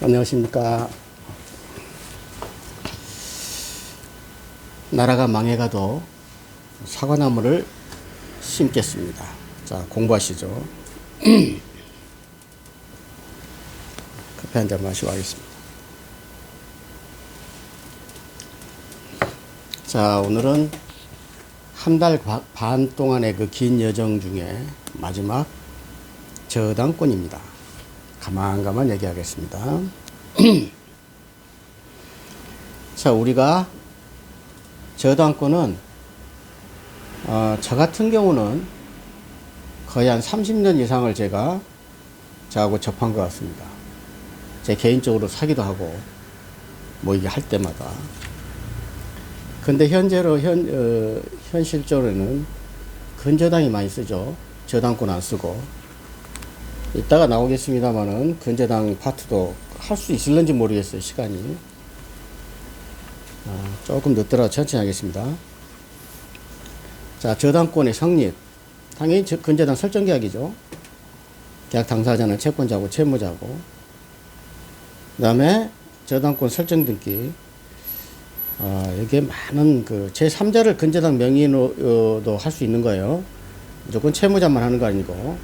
안녕하십니까. 나라가 망해가도 사과나무를 심겠습니다. 자, 공부하시죠. 커피 한잔 마시고 하겠습니다. 자, 오늘은 한 달 반 동안의 그 긴 여정 중에 마지막 저당권입니다. 가만 얘기하겠습니다. 자, 우리가 저당권은 저 같은 경우는 거의 한 30년 이상을 저하고 접한 것 같습니다. 제 개인적으로 사기도 하고 뭐 이게 할 때마다. 근데 현실적으로는 근저당이 많이 쓰죠. 저당권 안 쓰고. 이따가 나오겠습니다만은 근저당 파트도 할 수 있을는지 모르겠어요. 시간이 조금 늦더라도 천천히 하겠습니다. 자, 저당권의 성립. 당연히 근저당 설정 계약이죠. 계약 당사자는 채권자고 채무자고. 그 다음에 저당권 설정 등기. 여기에 많은 그 제3자를 근저당 명의로도 할 수 있는 거예요. 무조건 채무자만 하는 거 아니고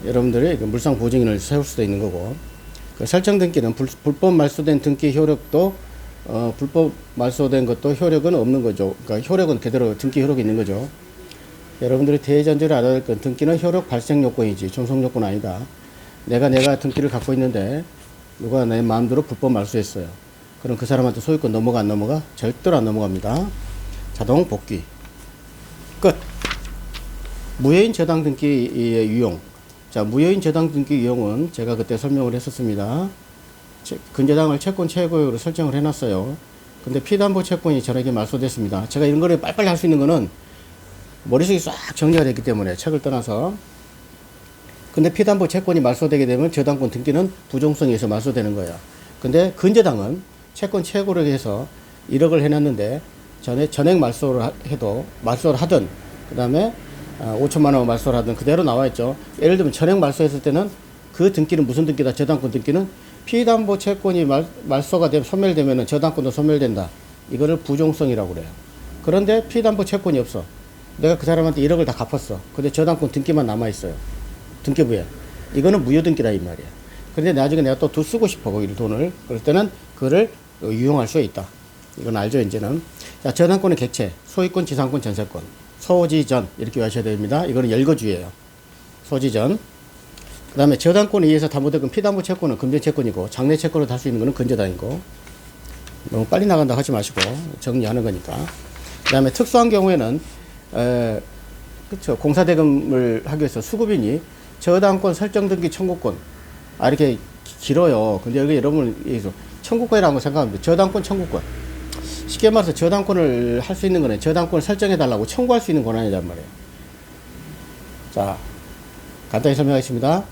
여러분들이 그 물상 보증인을 세울 수도 있는 거고. 그 설정 등기는 불법 말소된 등기 효력도 불법 말소된 것도 효력은 없는 거죠. 그러니까 효력은 그대로 등기 효력이 있는 거죠. 여러분들이 대전제로 알아야 될 건 등기는 효력 발생 요건이지 존속 요건 아니다. 내가 등기를 갖고 있는데 누가 내 마음대로 불법 말소했어요. 그럼 그 사람한테 소유권 넘어가 안 넘어가? 절대로 안 넘어갑니다. 자동 복귀. 끝. 무효인 저당 등기의 유용. 자, 무효인 저당 등기 유용은 제가 그때 설명을 했었습니다. 근저당을 채권 최고율로 설정을 해놨어요. 근데 피담보 채권이 저에게 말소됐습니다. 제가 이런 거를 빨리빨리 할 수 있는 거는 머릿속에 싹 정리가 됐기 때문에 책을 떠나서. 근데 피담보 채권이 말소되게 되면 저당권 등기는 부종성이 있어 말소되는 거예요. 근데 근저당은 채권 최고를 해서 1억을 해놨는데 전액 말소를 해도 말소를 하든 그 다음에 5천만 원 말소를 하든 그대로 나와있죠. 예를 들면 전액 말소했을 때는 그 등기는 무슨 등기다? 저당권 등기는 피담보 채권이 말소가 되면 소멸되면 저당권도 소멸된다. 이거를 부종성이라고 그래요. 그런데 피담보 채권이 없어. 내가 그 사람한테 1억을 다 갚았어. 근데 저당권 등기만 남아있어요. 등기부에. 이거는 무효등기다 이 말이야. 그런데 나중에 내가 또 쓰고 싶어 거기를 돈을. 그럴 때는 그거를 유용할 수 있다. 이건 알죠 이제는. 자, 저당권의 객체. 소유권, 지상권, 전세권. 소지전 이렇게 하셔야 됩니다. 이거는 열거주의예요. 소지전. 그 다음에 저당권에 의해서 담보된 피담보 채권은 금전채권이고 장래 채권을 할 수 있는 거는 근저당이고. 너무 빨리 나간다 하지 마시고 정리하는 거니까. 그 다음에 특수한 경우에는 그쵸, 공사대금을 하기 위해서 수급인이 저당권 설정 등기 청구권. 이렇게 길어요. 근데 여기 여러분 청구권이라는 거 생각하면 저당권 청구권. 쉽게 말해서 저당권을 할 수 있는 거는 저당권을 설정해 달라고 청구할 수 있는 권한이란 말이에요. 자, 간단히 설명하겠습니다.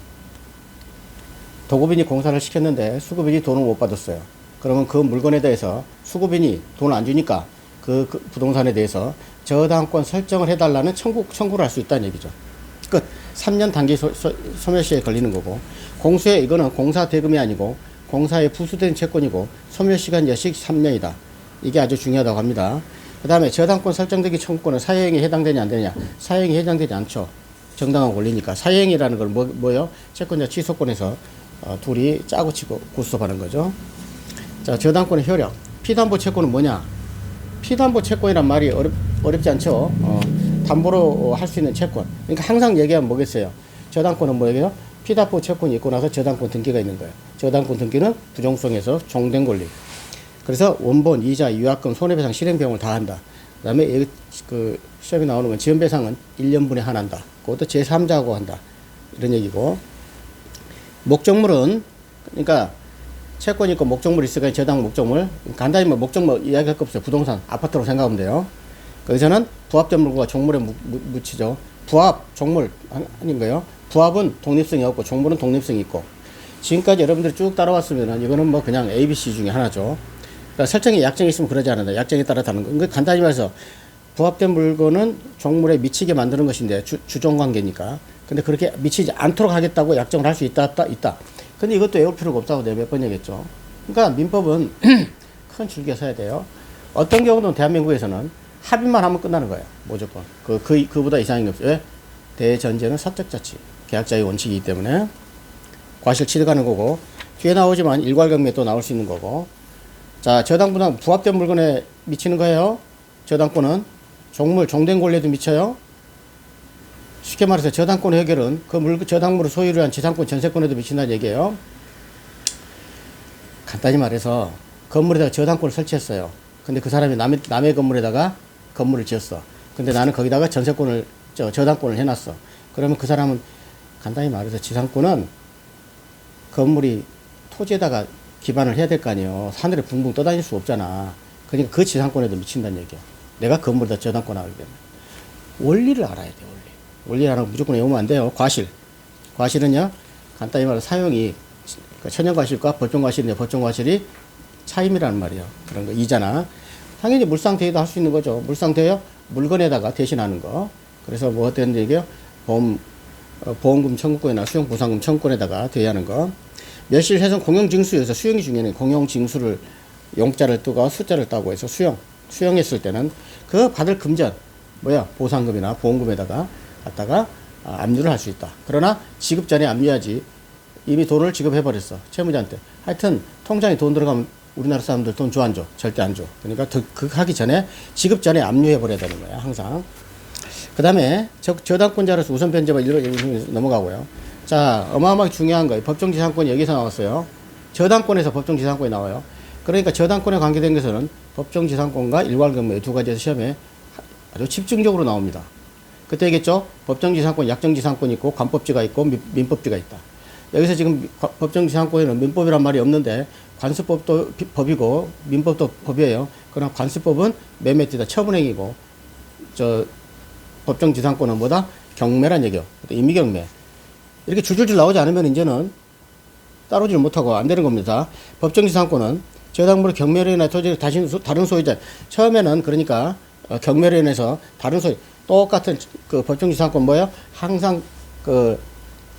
도급인이 공사를 시켰는데 수급인이 돈을 못 받았어요. 그러면 그 물건에 대해서 수급인이 돈을 안 주니까 그 부동산에 대해서 저당권 설정을 해달라는 청구를 할 수 있다는 얘기죠. 끝. 3년 단기 소멸시에 걸리는 거고. 공수에 이거는 공사 대금이 아니고 공사에 부수된 채권이고 소멸시간 여식 3년이다. 이게 아주 중요하다고 합니다. 그 다음에 저당권 설정되기 청구권은 사유행위에 해당되냐 안 되냐. 사유행위에 해당되지 않죠. 정당한 권리니까. 사유행위라는 건 뭐예요? 채권자 취소권에서 둘이 짜고 치고 구수업하는 거죠. 자, 저당권의 효력. 피담보 채권은 뭐냐? 피담보 채권이란 말이 어렵지 않죠. 담보로 할 수 있는 채권. 그러니까 항상 얘기하면 뭐겠어요? 저당권은 뭐예요? 피담보 채권이 있고 나서 저당권 등기가 있는 거예요. 저당권 등기는 부종성에서 종된 권리. 그래서 원본, 이자, 유학금, 손해배상, 실행비용을 다 한다. 그 다음에 그 시험에 나오는 건 지연배상은 1년분에 하나한다. 그것도 제3자하고 한다. 이런 얘기고. 목적물은 그러니까 채권이 있고 목적물이 있으니까 저당 목적물. 간단히 뭐 목적물 이야기할 거 없어요. 부동산, 아파트로 생각하면 돼요. 거기서는 부합점물과 종물에 묻히죠. 부합, 종물 아닌 거예요. 부합은 독립성이 없고 종물은 독립성이 있고. 지금까지 여러분들이 쭉 따라왔으면 이거는 뭐 그냥 ABC 중에 하나죠. 그러니까 설정에 약정이 있으면 그러지 않는다. 약정에 따라 다른 거. 그러니까 간단히 말해서 부합된 물건은 종물에 미치게 만드는 것인데 주종관계니까. 근데 그렇게 미치지 않도록 하겠다고 약정을 할 수 있다. 근데 이것도 외울 필요가 없다고 내가 몇 번 얘기했죠. 그러니까 민법은 큰 줄기에 서야 돼요. 어떤 경우는 대한민국에서는 합의만 하면 끝나는 거예요. 무조건. 그보다 이상이 없어요. 왜? 대전제는 사적자치. 계약자의 원칙이기 때문에 과실 취득하는 거고, 뒤에 나오지만 일괄경매에 또 나올 수 있는 거고. 자, 저당분당 부합된 물건에 미치는 거예요. 저당권은 종된 권리에도 미쳐요. 쉽게 말해서 저당권 해결은 저당물을 소유를 한 지상권 전세권에도 미친다는 얘기예요. 간단히 말해서 건물에다가 저당권을 설치했어요. 근데 그 사람이 남의 건물에다가 건물을 지었어. 근데 나는 거기다가 전세권을 저당권을 해놨어. 그러면 그 사람은 간단히 말해서 지상권은 건물이 토지에다가 기반을 해야 될 거 아니에요. 하늘에 붕붕 떠다닐 수 없잖아. 그러니까 그 지상권에도 미친다는 얘기야. 내가 건물에다 저당권 하기 때문에. 원리를 알아야 돼. 원리 알아고 무조건 외우면 안 돼요. 과실은요, 간단히 말해서 사용이 천연과실과 법정과실인데 법정과실이 차임이라는 말이에요. 그런 거 이잖아. 당연히 물상대여도 할 수 있는 거죠. 물상대여 물건에다가 대신하는 거. 그래서 뭐 어떤 얘기요? 보험금 청구권이나 수용보상금 청구권에다가 대여하는 거. 멸실훼손 공용징수에서 수용이 중요해. 공용징수를 용자를 뜨고 숫자를 따고 해서 수용했을 때는 그 받을 금전 보상금이나 보험금에다가 갖다가 압류를 할 수 있다. 그러나 지급 전에 압류하지. 이미 돈을 지급해버렸어. 채무자한테. 하여튼 통장에 돈 들어가면 우리나라 사람들 돈 줘 안 줘? 절대 안 줘. 그러니까 하기 전에 지급 전에 압류해버려야 되는 거야. 항상. 그 다음에 저당권자로서 우선 변제가 넘어가고요. 자, 어마어마하게 중요한 거예요. 법정지상권이 여기서 나왔어요. 저당권에서 법정지상권이 나와요. 그러니까 저당권에 관계된 것은 법정지상권과 일괄경매 두 가지에서 시험에 아주 집중적으로 나옵니다. 그때 얘기했죠? 법정지상권, 약정지상권이 있고 관법지가 있고 민법지가 있다. 여기서 지금 법정지상권에는 민법이란 말이 없는데 관습법도 법이고 민법도 법이에요. 그러나 관습법은 매매띠다. 처분행위고 법정지상권은 뭐다? 경매란 얘기요. 임의경매. 이렇게 줄줄줄 나오지 않으면 이제는 따르지를 못하고 안 되는 겁니다. 법정지상권은 저당물의 경매로 인해 토지를 다른 소유자, 처음에는 그러니까 경매로 인해서 다른 소유, 똑같은 그 법정지상권 항상 그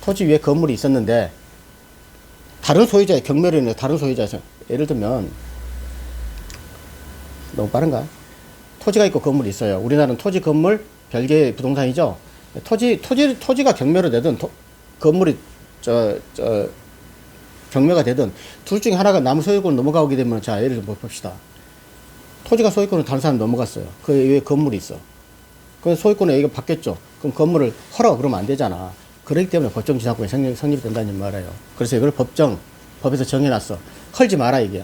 토지 위에 건물이 있었는데 다른 소유자의 경매로 인해서 다른 소유자에서 예를 들면 너무 빠른가? 토지가 있고 건물이 있어요. 우리나라는 토지 건물 별개의 부동산이죠. 토지가 경매로 되든 건물이 경매가 되든 둘 중에 하나가 남 소유권 넘어가게 되면 자 예를 들어 봅시다. 토지가 소유권을 다른 사람 넘어갔어요. 그 위에 건물이 있어. 그 소유권에 이거 바뀌었죠. 그럼 건물을 헐어 그러면 안 되잖아. 그렇기 때문에 법정지상권이 성립이 된다는 말이에요. 그래서 이걸 법에서 정해놨어. 헐지 마라 이게야.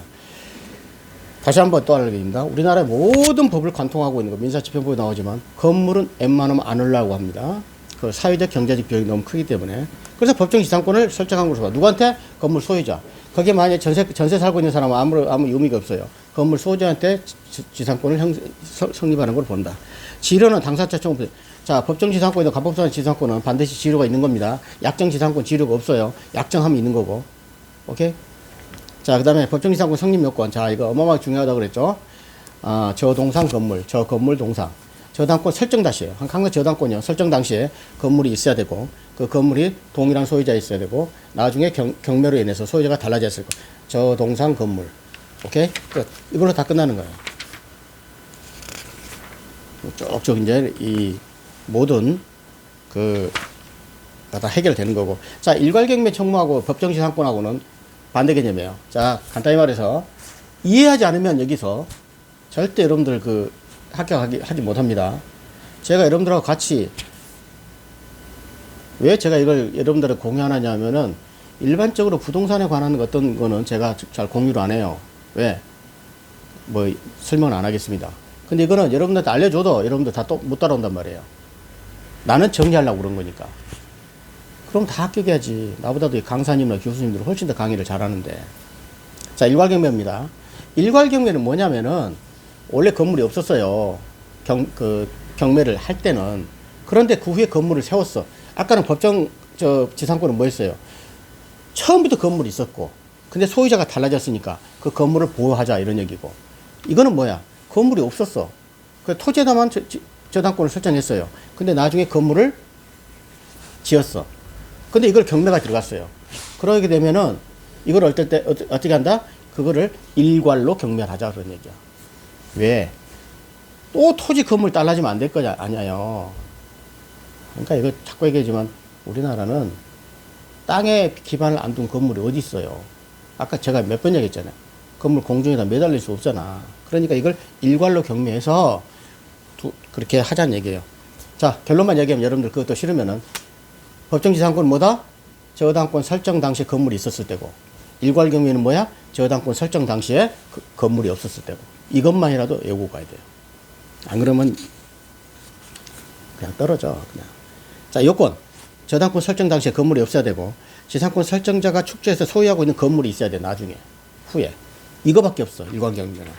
다시 한번 또 알려드립니다. 우리나라의 모든 법을 관통하고 있는 거 민사집행법에 나오지만 건물은 웬만하면 안 하려고 합니다. 그 사회적 경제적 비용이 너무 크기 때문에. 그래서 법정지상권을 설정한 것으로 봐. 누구한테? 건물 소유자. 거기에 만약에 전세 살고 있는 사람은 아무 의미가 없어요. 건물 소유자한테 지상권을 성립하는 걸 본다. 지료는 당사자 청구. 자, 법정지상권이나 간법상지상권은 반드시 지료가 있는 겁니다. 약정지상권 지료가 없어요. 약정하면 있는 거고. 오케이? 자, 그 다음에 법정지상권 성립 요건. 자, 이거 어마어마하게 중요하다고 그랬죠. 저동상 건물, 저건물 동상. 저당권 설정 당시에요. 항상 저당권이요. 설정 당시에 건물이 있어야 되고, 그 건물이 동일한 소유자에 있어야 되고, 나중에 경매로 인해서 소유자가 달라졌을 거. 저동상 건물. 오케이? 끝. 이걸로 다 끝나는 거예요. 쭉쭉 이제 이 모든 다 해결되는 거고. 자, 일괄경매 청구하고 법정지상권하고는 반대 개념이에요. 자, 간단히 말해서 이해하지 않으면 여기서 절대 여러분들 합격하지 못합니다. 제가 여러분들하고 같이 왜 제가 이걸 여러분들을 공유하냐면은 일반적으로 부동산에 관한 어떤 거는 제가 잘 공유를 안 해요. 왜? 설명은 안 하겠습니다. 근데 이거는 여러분들한테 알려줘도 여러분들 다 또 못 따라온단 말이에요. 나는 정리하려고 그런 거니까. 그럼 다 합격해야지. 나보다도 강사님이나 교수님들은 훨씬 더 강의를 잘하는데. 자, 일괄경매입니다. 일괄경매는 뭐냐면은 원래 건물이 없었어요. 경매를 할 때는. 그런데 그 후에 건물을 세웠어. 아까는 지상권은 뭐였어요? 처음부터 건물이 있었고, 근데 소유자가 달라졌으니까 그 건물을 보호하자 이런 얘기고. 이거는 뭐야? 건물이 없었어. 그 토지에다만 저당권을 설정했어요. 근데 나중에 건물을 지었어. 근데 이걸 경매가 들어갔어요. 그러게 되면은 이걸 어떨 때 어떻게 한다? 그거를 일괄로 경멸하자 그런 얘기야. 왜? 또 토지 건물 달라지면 안 될 거냐 아니에요. 그러니까 이거 자꾸 얘기하지만 우리나라는 땅에 기반을 안 둔 건물이 어디 있어요. 아까 제가 몇 번 얘기했잖아요. 건물 공중에다 매달릴 수 없잖아. 그러니까 이걸 일괄로 경매해서 그렇게 하자는 얘기예요. 자, 결론만 얘기하면 여러분들 그것도 싫으면은 법정지상권은 뭐다? 저당권 설정 당시에 건물이 있었을 때고, 일괄 경매는 뭐야? 저당권 설정 당시에 건물이 없었을 때고. 이것만이라도 외우고 가야 돼요. 안 그러면 그냥 떨어져 그냥. 자, 요건 저당권 설정 당시에 건물이 없어야 되고, 지상권 설정자가 축조해서 소유하고 있는 건물이 있어야 돼. 나중에 후에 이거밖에 없어. 일괄 경매는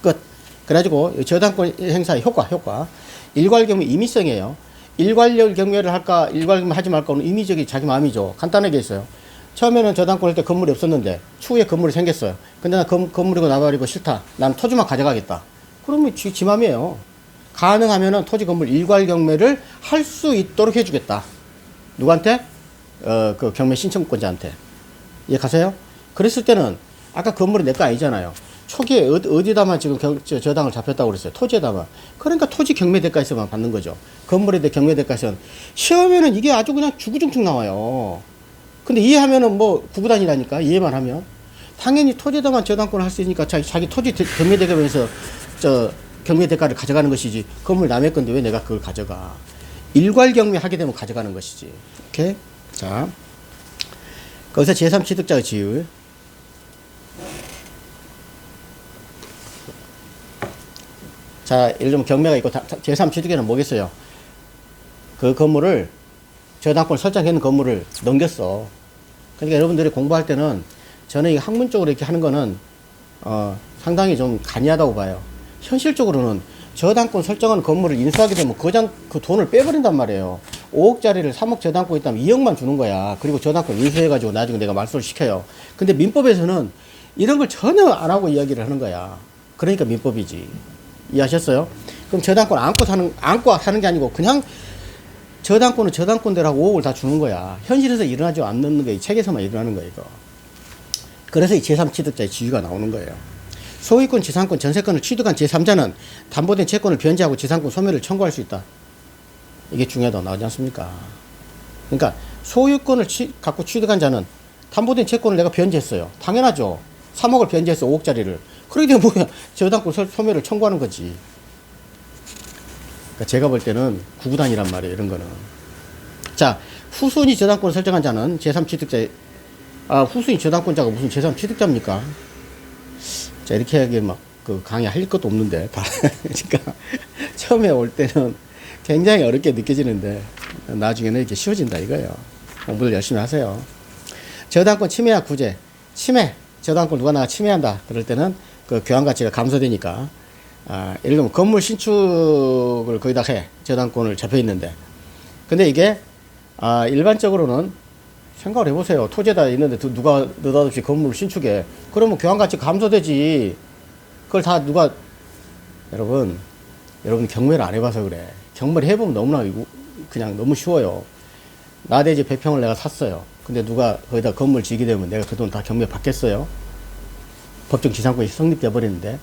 끝. 그래가지고 저당권 행사의 효과 일괄 경매 임의성이에요. 일괄 경매를 할까 일괄 경매 하지 말까는 임의적이 자기 마음이죠. 간단하게 있어요. 처음에는 저당권 할 때 건물이 없었는데 추후에 건물이 생겼어요. 근데 나 건물이고 나버리고 싫다. 난 토지만 가져가겠다. 그러면 지 맘이에요. 가능하면은 토지 건물 일괄 경매를 할 수 있도록 해주겠다. 누구한테? 그 경매 신청권자한테. 이해 가세요? 그랬을 때는 아까 건물이 내 거 아니잖아요. 초기에 어디다만 지금 저당을 잡혔다고 그랬어요. 토지에다만. 그러니까 토지 경매 대가에서만 받는 거죠. 건물에 대해 경매 대가에서는. 시험에는 이게 아주 그냥 주구증축 나와요. 근데 이해하면은 뭐 구구단이라니까. 이해만 하면. 당연히 토지에다만 저당권을 할 수 있으니까 자기 토지 경매 대가면서 경매 대가를 가져가는 것이지. 건물 남의 건데 왜 내가 그걸 가져가. 일괄 경매 하게 되면 가져가는 것이지. 오케이? 자. 거기서 제3취득자의 지위. 자, 예를 들면 경매가 있고 제3취득에는 뭐겠어요? 그 건물을 저당권을 설정해 있는 건물을 넘겼어. 그러니까 여러분들이 공부할 때는 저는 이 학문적으로 이렇게 하는 거는 상당히 좀 간이하다고 봐요. 현실적으로는 저당권 설정하는 건물을 인수하게 되면 그 돈을 빼버린단 말이에요. 5억짜리를 3억 저당권 있다면 2억만 주는 거야. 그리고 저당권 인수해가지고 나중에 내가 말소를 시켜요. 근데 민법에서는 이런 걸 전혀 안 하고 이야기를 하는 거야. 그러니까 민법이지. 이해하셨어요? 그럼 저당권 안고 사는 게 아니고 그냥 저당권은 저당권대로 하고 5억을 다 주는 거야. 현실에서 일어나지 않는 게 이 책에서만 일어나는 거예요, 이거. 그래서 이 제3취득자의 지위가 나오는 거예요. 소유권, 지상권, 전세권을 취득한 제3자는 담보된 채권을 변제하고 지상권 소멸을 청구할 수 있다. 이게 중요하다고 나오지 않습니까? 그러니까 소유권을 갖고 취득한 자는 담보된 채권을 내가 변제했어요. 당연하죠. 3억을 변제했어, 5억짜리를. 그러게 뭐야, 저당권 소멸을 청구하는 거지. 그러니까 제가 볼 때는 구구단이란 말이에요, 이런 거는. 자, 후순위 저당권을 설정한 자는 제3취득자, 후순위 저당권자가 무슨 제3취득자입니까? 자, 이렇게 하기에 강의 할 것도 없는데, 다. 그러니까, 처음에 올 때는 굉장히 어렵게 느껴지는데, 나중에는 이렇게 쉬워진다, 이거예요. 공부를 열심히 하세요. 저당권 침해와 구제. 침해. 저당권 누가 나가 침해한다. 그럴 때는 그 교환 가치가 감소되니까. 예를 들면 건물 신축을 거기다 해. 저당권을 잡혀 있는데. 근데 이게, 일반적으로는 생각을 해보세요. 토지에다 있는데 누가 느닷없이 건물을 신축해. 그러면 교환 가치가 감소되지. 그걸 다 여러분 경매를 안 해봐서 그래. 경매를 해보면 너무나 그냥 너무 쉬워요. 나대지 100평을 내가 샀어요. 근데 누가 거기다 건물 지게 되면 내가 그 돈 다 경매 받겠어요? 법정 지상권이 성립돼 버리는데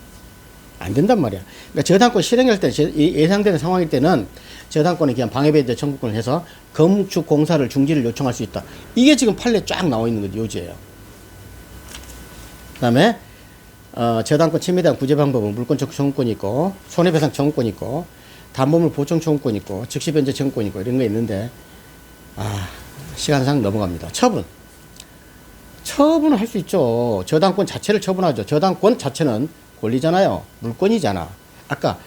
안 된단 말이야. 그러니까 저당권 실행할 때 예상되는 상황일 때는 저당권에 그냥 방해배제 청구권을 해서 건축 공사를 중지를 요청할 수 있다. 이게 지금 판례 쫙 나와 있는 거지, 요지예요. 그다음에 저당권 침해에 대한 구제 방법은 물권적 청구권이 있고 손해배상 청구권이 있고 담보물 보충 청구권이 있고 즉시 변제 청구권이 있고 이런 거 있는데 시간상 넘어갑니다. 처분을 할 수 있죠. 저당권 자체를 처분하죠. 저당권 자체는 권리잖아요. 물권이잖아. 아까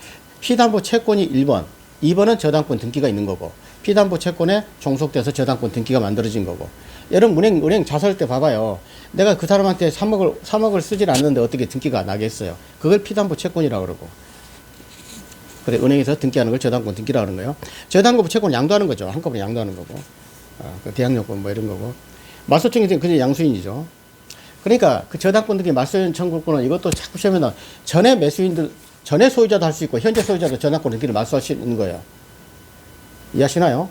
피담보 채권이 1번, 2번은 저당권 등기가 있는 거고 피담보 채권에 종속돼서 저당권 등기가 만들어진 거고. 여러분 은행 자수할 때 봐봐요. 내가 그 사람한테 3억을 쓰질 않는데 어떻게 등기가 나겠어요. 그걸 피담보 채권이라고 그러고. 그래, 은행에서 등기하는 걸 저당권 등기라고 하는 거예요. 저당권 채권 양도하는 거죠. 한꺼번에 양도하는 거고. 그 대항요건 뭐 이런 거고. 말소청이 그냥 양수인이죠. 그러니까 그 저당권 등기 말소인 청구권은 이것도 자꾸 시험에 전에 소유자도 할 수 있고 현재 소유자도 저당권 등기를 말소할 수 있는 거예요. 이해하시나요?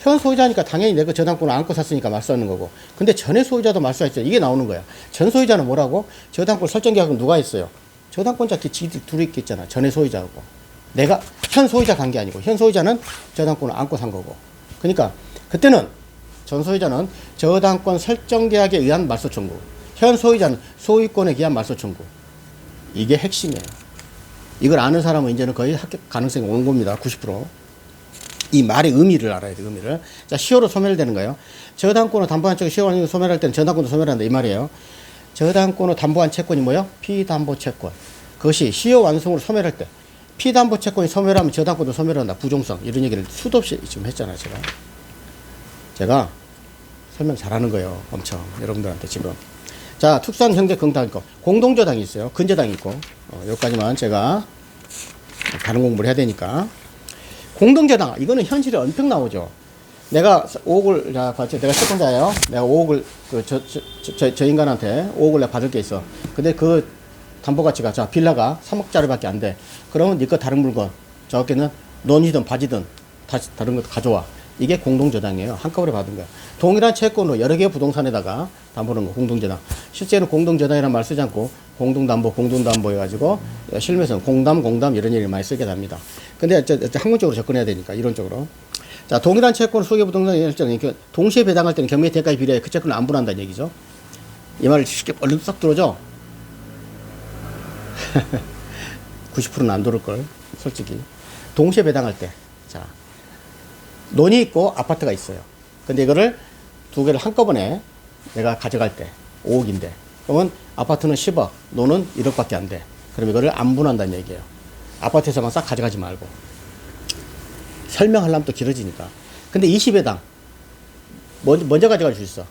현 소유자니까 당연히 내가 저당권을 안고 샀으니까 말소하는 거고. 근데 전의 소유자도 말소했죠. 이게 나오는 거야. 전 소유자는 뭐라고? 저당권 설정 계약은 누가 했어요? 저당권자 지들이 둘이 있겠잖아. 전의 소유자하고. 내가 현 소유자 간 게 아니고 현 소유자는 저당권을 안고 산 거고. 그러니까 그때는 전 소유자는 저당권 설정 계약에 의한 말소 청구. 현 소유자는 소유권에 의한 말소 청구. 이게 핵심이에요. 이걸 아는 사람은 이제는 거의 합격 가능성이 오는 겁니다. 90%. 이 말의 의미를 알아야 돼, 의미를. 자, 시효로 소멸되는 거예요. 저당권을 담보한 쪽에 시효로 소멸할 때는 저당권도 소멸한다, 이 말이에요. 저당권을 담보한 채권이 뭐예요? 피담보 채권. 그것이 시효 완성으로 소멸할 때. 피담보 채권이 소멸하면 저당권도 소멸한다, 부종성. 이런 얘기를 수도 없이 지금 했잖아요, 제가 설명 잘하는 거예요, 엄청. 여러분들한테 지금. 자, 특수한 형제 공당 있고, 공동저당이 있어요. 근저당이 있고. 여기까지만 제가 다른 공부를 해야 되니까. 공동저당, 이거는 현실에 엄청 나오죠. 내가 5억을, 자, 봤죠? 내가 채권자예요. 내가 5억을, 저 인간한테 5억을 내가 받을 게 있어. 근데 그 담보가치가, 자, 빌라가 3억짜리밖에 안 돼. 그러면 니거 다른 물건, 저렇게는 논이든 바지든 다른 거 가져와. 이게 공동저당이에요. 한꺼번에 받은 거야. 동일한 채권으로 여러 개의 부동산에다가 담보는 거, 공동저당. 실제로 공동저당이라는 말 쓰지 않고 공동담보 해가지고 실무에서는 공담 이런 얘기를 많이 쓰게 됩니다. 근데 학문적으로 접근해야 되니까, 이론적으로. 자, 동일한 채권 소개 부동산 일정, 동시에 배당할 때는 경매 대가에 비례해 그 채권을 안 분한다는 얘기죠. 이 말을 쉽게 얼른 싹 들어줘. 90%는 안 들을걸, 솔직히. 동시에 배당할 때. 자. 논이 있고 아파트가 있어요. 근데 이거를 두 개를 한꺼번에 내가 가져갈 때 5억인데, 그러면 아파트는 10억, 논은 1억밖에 안 돼. 그럼 이거를 안 분한다는 얘기예요. 아파트에서만 싹 가져가지 말고. 설명하려면 또 길어지니까. 근데 20회당 먼저 가져갈 수 있어.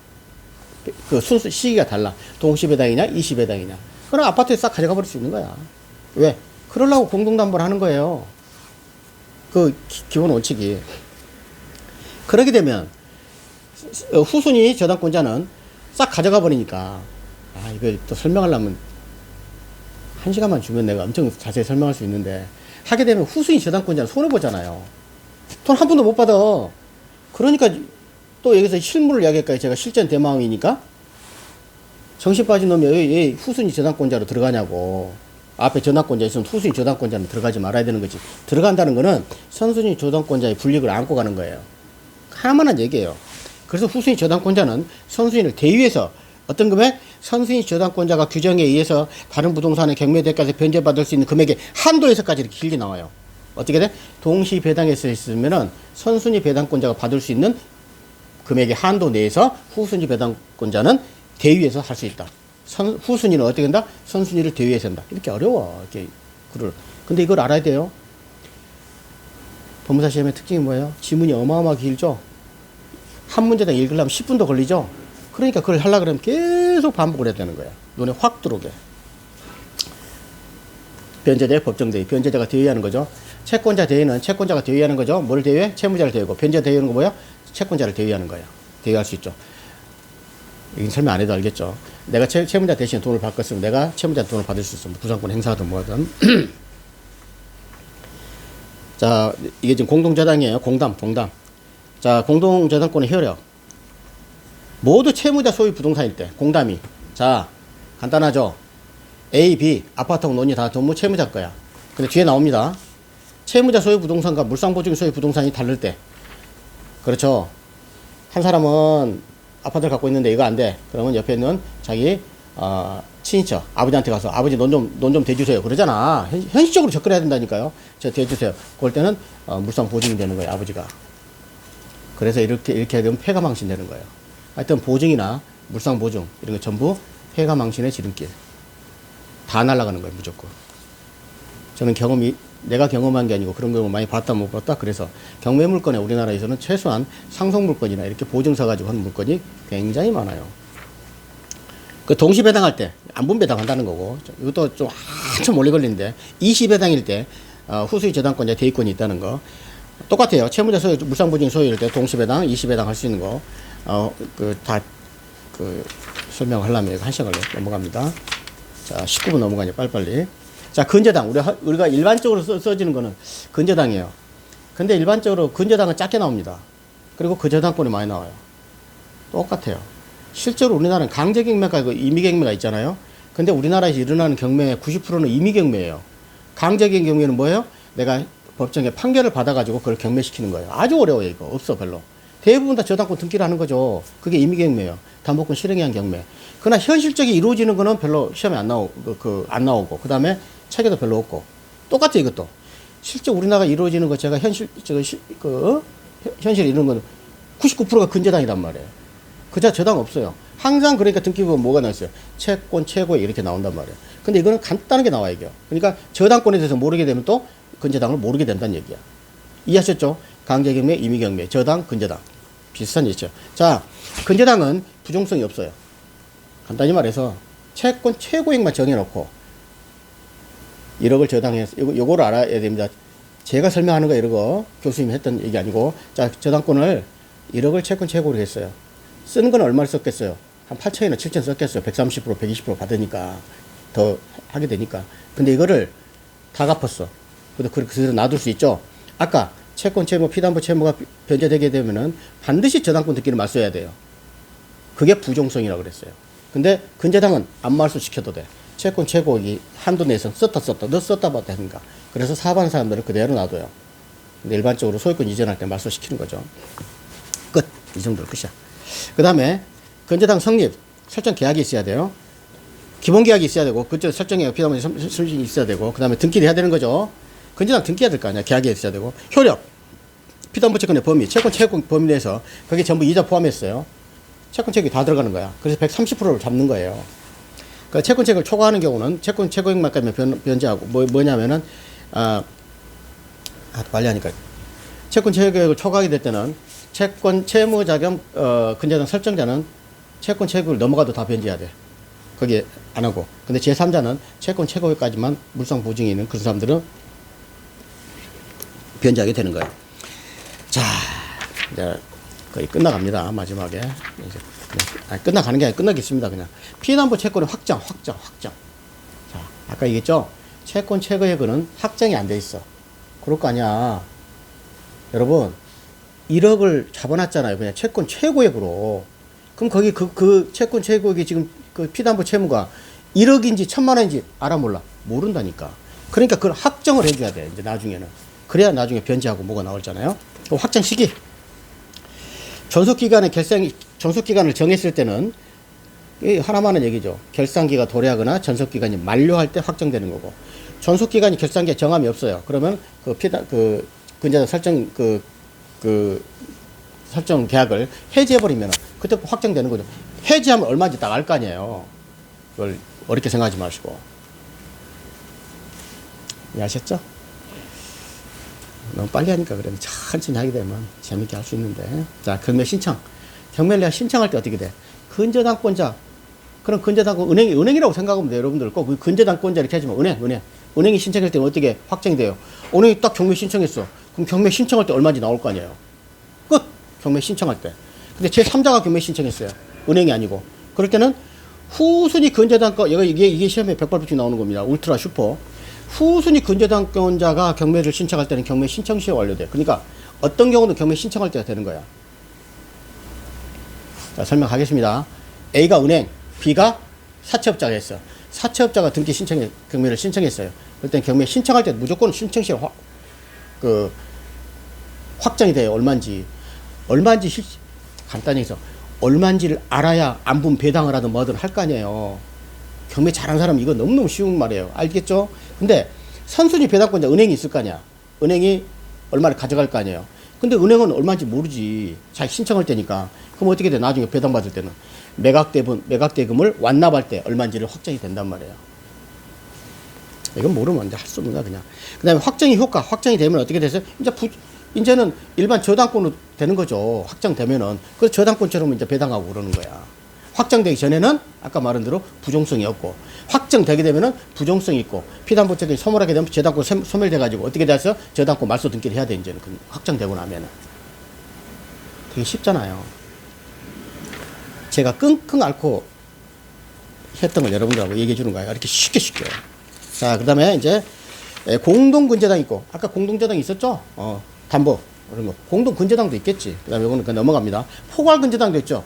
그 순수 시기가 달라. 동시배당이냐 20회당이냐. 그럼 아파트에 싹 가져가 버릴 수 있는 거야. 왜? 그러려고 공동담보를 하는 거예요. 그 기본 원칙이. 그러게 되면 후순위 저당권자는 싹 가져가 버리니까, 아, 이걸 또 설명하려면 1시간만 주면 내가 엄청 자세히 설명할 수 있는데, 하게 되면 후순위 저당권자는 손해보잖아요. 돈 한 푼도 못 받아. 그러니까 또 여기서 실물을 이야기할까요? 제가 실전 대망이니까 정신 빠진 놈이 왜 후순위 저당권자로 들어가냐고. 앞에 저당권자 있으면 후순위 저당권자는 들어가지 말아야 되는 거지. 들어간다는 거는 선순위 저당권자의 불이익을 안고 가는 거예요. 하나만한 얘기예요. 그래서 후순위 저당권자는 선순위를 대위해서 어떤 금액? 선순위 저당권자가 규정에 의해서 다른 부동산의 경매 대가에서 변제받을 수 있는 금액의 한도에서까지 이렇게 길게 나와요. 어떻게 돼? 동시 배당에서 있으면은 선순위 배당권자가 받을 수 있는 금액의 한도 내에서 후순위 배당권자는 대위해서 할 수 있다. 후순위는 어떻게 된다? 선순위를 대위해서 한다. 이렇게 어려워. 이렇게 글을. 근데 이걸 알아야 돼요. 법무사 시험의 특징이 뭐예요? 지문이 어마어마하게 길죠? 한 문제당 읽으려면 10분도 걸리죠? 그러니까 그걸 하려고 그러면 계속 반복을 해야 되는 거야. 눈에 확 들어오게. 변제대, 법정대위. 변제자가 대위하는 거죠. 채권자 대위는 채권자가 대위하는 거죠. 뭘 대위해? 채무자를 대위하고. 변제자 대위하는 거 뭐야? 채권자를 대위하는 거야. 대위할 수 있죠. 이건 설명 안 해도 알겠죠. 내가 채무자 대신 돈을 바꿨으면 내가 채무자한테 돈을 받을 수 있어. 부상권 행사하든 뭐하든. 자, 이게 지금 공동저당이에요. 공담. 자, 공동저당권의 효력. 모두 채무자 소유 부동산일 때, 공담이. 자, 간단하죠. A, B, 아파트하고 논이 다 전부 채무자 거야. 근데 뒤에 나옵니다. 채무자 소유 부동산과 물상보증 소유 부동산이 다를 때. 그렇죠. 한 사람은 아파트를 갖고 있는데 이거 안 돼. 그러면 옆에 있는 자기, 친인척, 아버지한테 가서 아버지 논 좀 대주세요. 그러잖아. 현실적으로 접근해야 된다니까요. 저 대주세요. 그럴 때는 물상 보증이 되는 거예요. 아버지가. 그래서 이렇게 되면 폐가망신 되는 거예요. 하여튼 보증이나 물상 보증 이런 거 전부 폐가망신의 지름길. 다 날아가는 거예요. 무조건. 저는 내가 경험한 게 아니고 그런 경우 많이 봤다 못 봤다. 그래서 경매 물건에 우리나라에서는 최소한 상속 물건이나 이렇게 보증서 가지고 하는 물건이 굉장히 많아요. 그 동시 배당할 때 안분 배당한다는 거고, 이것도 좀 한참 오래 걸리는데 20배당일 때 후수의 저당권자 대위권이 있다는 거 똑같아요. 채무자 소유, 물상보증 소유일 때 동시 배당, 20배당 할 수 있는 거 설명하려면 1시간 걸려 넘어갑니다. 자, 19분 넘어가냐 빨리빨리. 자, 근저당. 우리가 일반적으로 써지는 거는 근저당이에요. 근데 일반적으로 근저당은 작게 나옵니다. 그리고 그 저당권이 많이 나와요. 똑같아요. 실제로 우리나라는 강제경매가 있고 임의경매가 있잖아요. 근데 우리나라에서 일어나는 경매의 90%는 임의경매예요. 강제경매는 뭐예요? 내가 법정에 판결을 받아가지고 그걸 경매시키는 거예요. 아주 어려워요, 이거. 없어, 별로. 대부분 다 저당권 등기를 하는 거죠. 그게 임의경매예요. 담보권 실행에 한 경매. 그러나 현실적이 이루어지는 거는 별로 시험에 안 나오고, 그 다음에 책에도 별로 없고. 똑같아요, 이것도. 실제 우리나라가 이루어지는 거 제가 현실에 이루는 건 99%가 근저당이란 말이에요. 그자 저당 없어요. 항상 그러니까 등기부가 뭐가 나왔어요? 채권 최고액 이렇게 나온단 말이에요. 근데 이거는 간단하게 나와, 이게. 그러니까 저당권에 대해서 모르게 되면 또 근저당을 모르게 된다는 얘기야. 이해하셨죠? 강제경매, 임의경매, 저당, 근저당. 비슷한 얘기죠. 자, 근저당은 부종성이 없어요. 간단히 말해서 채권 최고액만 정해놓고 1억을 저당해서 요거를 알아야 됩니다. 제가 설명하는 거 이러고 교수님이 했던 얘기 아니고, 자, 저당권을 1억을 채권 최고로 했어요. 쓰는 건 얼마를 썼겠어요? 한 8천이나 7천 썼겠어요. 130%, 120% 받으니까. 더 하게 되니까. 근데 이거를 다 갚았어. 근데 그대로 놔둘 수 있죠? 아까 채권 채무, 피담보 채무가 변제되게 되면은 반드시 저당권 등기를 맞서야 돼요. 그게 부종성이라고 그랬어요. 근데 근저당은 안 말소시켜도 돼. 채권 최고액이 한도 내에서 썼다, 너 썼다 봤다 하니까. 그래서 사업하는 사람들은 그대로 놔둬요. 근데 일반적으로 소유권 이전할 때 말소시키는 거죠. 끝. 이 정도로 끝이야. 그 다음에 근저당 성립, 설정 계약이 있어야 돼요. 기본 계약이 있어야 되고, 그쪽 설정에 피담보 설정이 있어야 되고, 그 다음에 등기를 해야 되는 거죠. 근저당 등기해야 될 거 아니야. 계약이 있어야 되고. 효력, 피담보 채권의 범위, 채권 채권 범위 내에서 그게 전부 이자 포함했어요. 채권 채권이 다 들어가는 거야. 그래서 130%를 잡는 거예요. 그 채권 채권을 초과하는 경우는 채권 최고액만까지 변제하고, 뭐냐면은, 빨리 하니까. 채권 최고액을 초과하게 될 때는 채권 채무자 겸 근저당 설정자는 채권 최고액을 넘어가도 다 변제해야 돼. 거기에 안 하고. 근데 제3자는 채권 최고액까지만 물상 보증이 있는 그 사람들은 변제하게 되는 거예요. 자, 이제 거의 끝나갑니다. 마지막에. 이제 끝나가는 게 아니라 끝나겠습니다. 그냥. 피담보 채권의 확정. 자, 아까 얘기했죠? 채권 최고액은 확정이 안 돼 있어. 그럴 거 아니야. 여러분, 1억을 잡아놨잖아요. 그냥 채권 최고액으로. 그럼 거기 그 채권 최고액이 지금 그 피담보 채무가 1억인지 1,000만 원인지 알아 몰라? 모른다니까. 그러니까 그걸 확정을 해줘야 돼. 이제 나중에는. 그래야 나중에 변제하고 뭐가 나올잖아요. 확정 시기. 존속기간을 정했을 때는 하나만한 얘기죠. 결산기가 도래하거나 전속기간이 만료할 때 확정되는 거고. 존속기간이 결산기에 정함이 없어요. 그러면 근저당 설정 계약을 해지해버리면 그때 확정되는 거죠. 해지하면 얼마인지 딱 알 거 아니에요. 그걸 어렵게 생각하지 마시고. 이해하셨죠? 너무 빨리 하니까 그래. 천천히 하게 되면 재밌게 할 수 있는데. 자, 경매 신청. 경매를 내가 신청할 때 어떻게 돼? 근저당권자. 그럼 근저당권, 은행이라고 생각하면 돼요. 여러분들 꼭 근저당권자 이렇게 하지 마. 은행이 신청할 때는 어떻게 확정이 돼요? 은행이 딱 경매 신청했어. 그럼 경매 신청할 때 얼마인지 나올 거 아니에요. 끝! 경매 신청할 때. 근데 제3자가 경매 신청했어요. 은행이 아니고. 그럴 때는 후순위 근저당권, 이게 시험에 100발부터 나오는 겁니다. 울트라 슈퍼. 후순위 근저당권자가 경매를 신청할 때는 경매 신청 시에 완료돼. 그러니까 어떤 경우는 경매 신청할 때가 되는 거야. 자, 설명하겠습니다. A가 은행, B가 사채업자가 했어. 사채업자가 경매를 신청했어요. 그럴 땐 경매 신청할 때 무조건 신청 시에 확정이 돼요. 얼마인지 간단히 해서 얼마인지를 알아야 안분 배당을 하든 뭐든 할 거 아니에요. 경매 잘하는 사람 이거 너무너무 쉬운 말이에요. 알겠죠? 근데 선순위 배당권자 은행이 있을 거 아니야. 은행이 얼마를 가져갈 거 아니에요. 근데 은행은 얼마인지 모르지. 자기 신청할 때니까. 그럼 어떻게 돼? 나중에 배당받을 때는 매각대금을 완납할 때 얼마인지를 확정이 된단 말이에요. 이건 모르면 이제 할 수 없는 거야, 그냥. 그 다음에 확정이 되면 어떻게 되세요? 이제는 일반 저당권으로 되는 거죠. 확정되면은. 그래서 저당권처럼 이제 배당하고 그러는 거야. 확정되기 전에는 아까 말한 대로 부종성이 없고, 확정되게 되면은 부종성이 있고, 피담보 채권이 소멸하게 되면 저당권 소멸돼가지고 어떻게 돼서 저당권 말소 등기를 해야 돼, 이제는. 확정되고 나면은. 되게 쉽잖아요. 제가 끙끙 앓고 했던 걸 여러분들하고 얘기해 주는 거예요. 이렇게 쉽게. 자, 그 다음에 이제 공동근저당 있고, 아까 공동저당 있었죠? 담보. 그런 거. 공동근저당도 있겠지. 그 다음에 이거는 그냥 넘어갑니다. 포괄근저당도 있죠.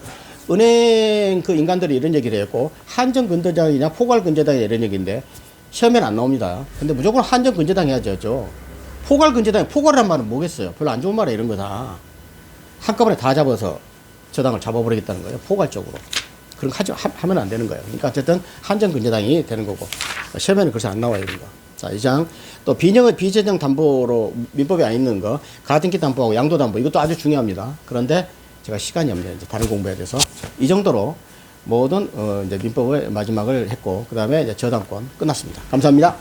은행 그 인간들이 이런 얘기를 했고, 한정근저당이냐, 포괄근저당이냐 이런 얘기인데, 시험에는 안 나옵니다. 근데 무조건 한정근저당 해야죠. 포괄근저당, 포괄이란 말은 뭐겠어요? 별로 안 좋은 말이에요, 이런 거 다. 한꺼번에 다 잡아서 저당을 잡아버리겠다는 거예요, 포괄적으로. 그런 거 하면 안 되는 거예요. 그러니까 어쨌든 한정근저당이 되는 거고, 시험에는 그래서 안 나와요, 이런 거. 자, 2장. 또 비재정 담보로 민법에 안 있는 거, 가등기 담보하고 양도 담보, 이것도 아주 중요합니다. 그런데 제가 시간이 없네요. 이제 다른 공부해야 돼서. 이 정도로 모든, 이제 민법의 마지막을 했고, 그 다음에 이제 저당권 끝났습니다. 감사합니다.